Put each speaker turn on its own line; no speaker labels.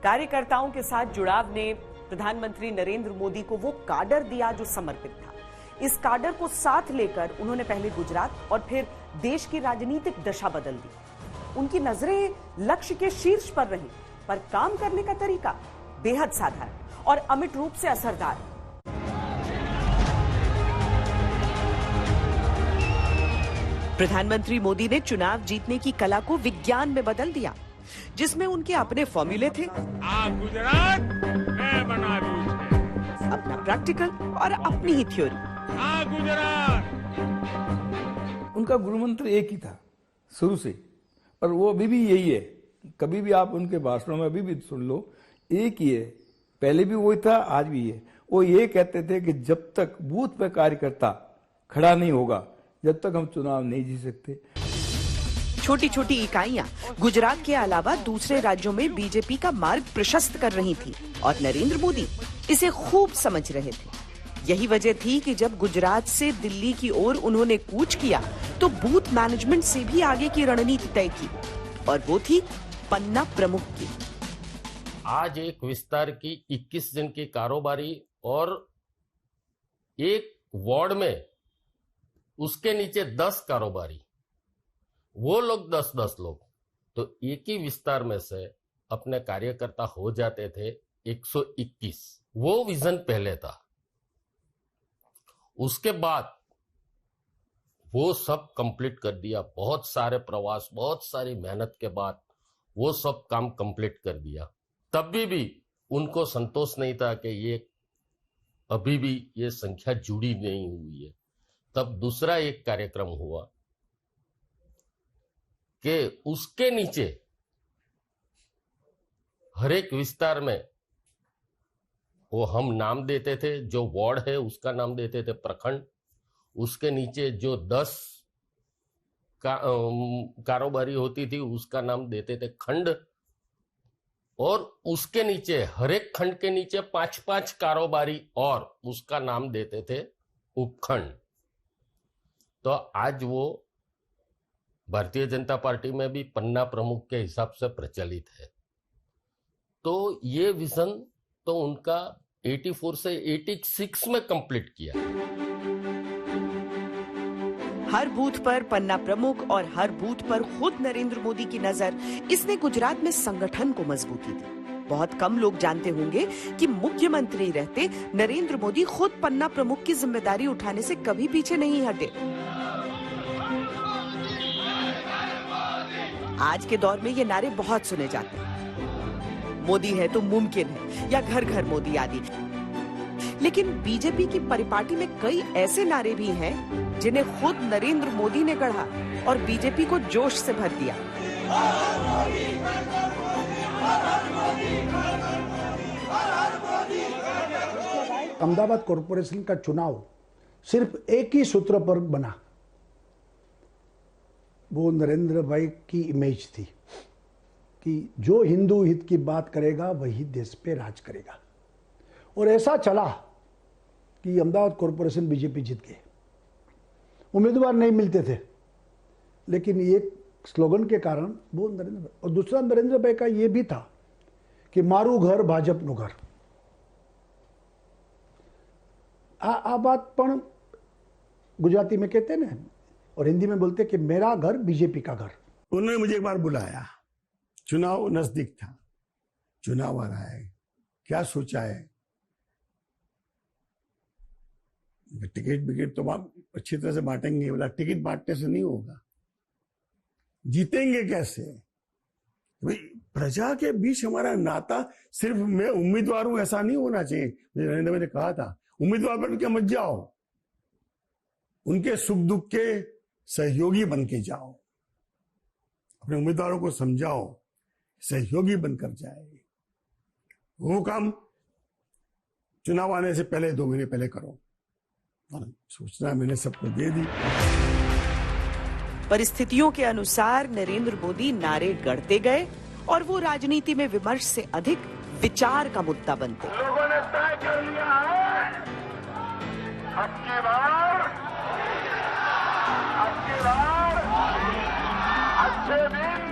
कार्यकर्ताओं के साथ जुड़ाव ने प्रधानमंत्री नरेंद्र मोदी को वो काडर दिया जो समर्पित था। इस काडर को साथ लेकर उन्होंने पहले गुजरात और फिर देश की राजनीतिक दशा बदल दी। उनकी नजरें लक्ष्य के शीर्ष पर रहीं, पर काम करने का तरीका बेहद साधारण और अमिट रूप से असरदार। प्रधानमंत्री मोदी ने चुनाव जीतने की कला को विज्ञान में बदल दिया, जिसमें उनके अपने फॉर्मूले थे।
गुजरात मैं बना
अपना प्रैक्टिकल और अपनी ही थ्योरी।
गुजरात
उनका गुरु मंत्र एक ही था शुरू से, और वो अभी भी यही है। कभी भी आप उनके भाषणों में अभी भी सुन लो, एक ही है। पहले भी वही था, आज भी है। वो ये कहते थे कि जब तक बूथ पे कार्यकर्ता खड़ा नहीं होगा, जब तक हम चुनाव नहीं जीत सकते।
छोटी छोटी इकाइयां गुजरात के अलावा दूसरे राज्यों में बीजेपी का मार्ग प्रशस्त कर रही थी और नरेंद्र मोदी इसे खूब समझ रहे थे। यही वजह थी कि जब गुजरात से दिल्ली की ओर उन्होंने कूच किया तो बूथ मैनेजमेंट से भी आगे की रणनीति तय की, और वो थी पन्ना प्रमुख की।
आज एक विस्तार की 21 दिन की कारोबारी और एक वार्ड में उसके नीचे 10 कारोबारी, वो लोग 10-10 लोग, तो एक ही विस्तार में से अपने कार्यकर्ता हो जाते थे 121। वो विजन पहले था। उसके बाद वो सब कंप्लीट कर दिया। बहुत सारे प्रवास, बहुत सारी मेहनत के बाद वो सब काम कंप्लीट कर दिया। तब भी उनको संतोष नहीं था कि ये अभी भी ये संख्या जुड़ी नहीं हुई है। तब दूसरा एक कार्यक्रम हुआ कि उसके नीचे हर एक विस्तार में वो हम नाम देते थे, जो वार्ड है उसका नाम देते थे प्रखंड। उसके नीचे जो 10 कारोबारी होती थी उसका नाम देते थे खंड, और उसके नीचे हर एक खंड के नीचे 5-5 कारोबारी और उसका नाम देते थे उपखंड। तो आज वो भारतीय जनता पार्टी में भी पन्ना प्रमुख के हिसाब से प्रचलित है। तो ये विजन तो उनका 84 से 86 में कंप्लीट किया।
हर बूथ पर पन्ना प्रमुख और हर बूथ पर खुद नरेंद्र मोदी की नजर, इसने गुजरात में संगठन को मजबूती दी। बहुत कम लोग जानते होंगे कि मुख्यमंत्री रहते नरेंद्र मोदी खुद पन्ना प्रमुख की जिम्मेदारी उठाने से कभी पीछे नहीं हटे। आज के दौर में ये नारे बहुत सुने जाते हैं, मोदी है तो मुमकिन है, या घर घर मोदी आदि। लेकिन बीजेपी की परिपाटी में कई ऐसे नारे भी हैं जिन्हें खुद नरेंद्र मोदी ने गढ़ा और बीजेपी को जोश से भर दिया।
अहमदाबाद कॉरपोरेशन का चुनाव सिर्फ एक ही सूत्र पर बना, वो नरेंद्र भाई की इमेज थी कि जो हिंदू हित की बात करेगा वही देश पे राज करेगा। और ऐसा चला कि अहमदाबाद कॉरपोरेशन बीजेपी जीत गए। उम्मीदवार नहीं मिलते थे, लेकिन एक स्लोगन के कारण वो नरेंद्र भाई, और दूसरा नरेंद्र भाई का ये भी था कि मारू घर भाजपનું घर। आ बात पण गुजराती में कहते ना, और हिंदी में बोलते कि मेरा घर बीजेपी का घर।
उन्होंने मुझे एक बार बुलाया, चुनाव नजदीक था, चुनाव आ रहा है, क्या सोचा है? टिकट विकेट तो आप अच्छी तरह से बांटेंगे। बोला टिकट बांटने से नहीं होगा, जीतेंगे कैसे? भाई प्रजा के बीच हमारा नाता सिर्फ मैं उम्मीदवार हूं ऐसा नहीं होना चाहिए। नरेंद्र भाई ने कहा था, उम्मीदवार बन के मत जाओ, उनके सुख दुख के सहयोगी बन के जाओ, अपने उम्मीदवारों को समझाओ, सहयोगी बनकर जाए। वो काम चुनाव आने से पहले 2 महीने पहले करो। और सूचना मैंने सबको दे दी।
परिस्थितियों के अनुसार नरेंद्र मोदी नारे गढ़ते गए और वो राजनीति में विमर्श से अधिक विचार का मुद्दा बनते।
लोगों ने तय कर लिया है, अब की बार अच्छे दिन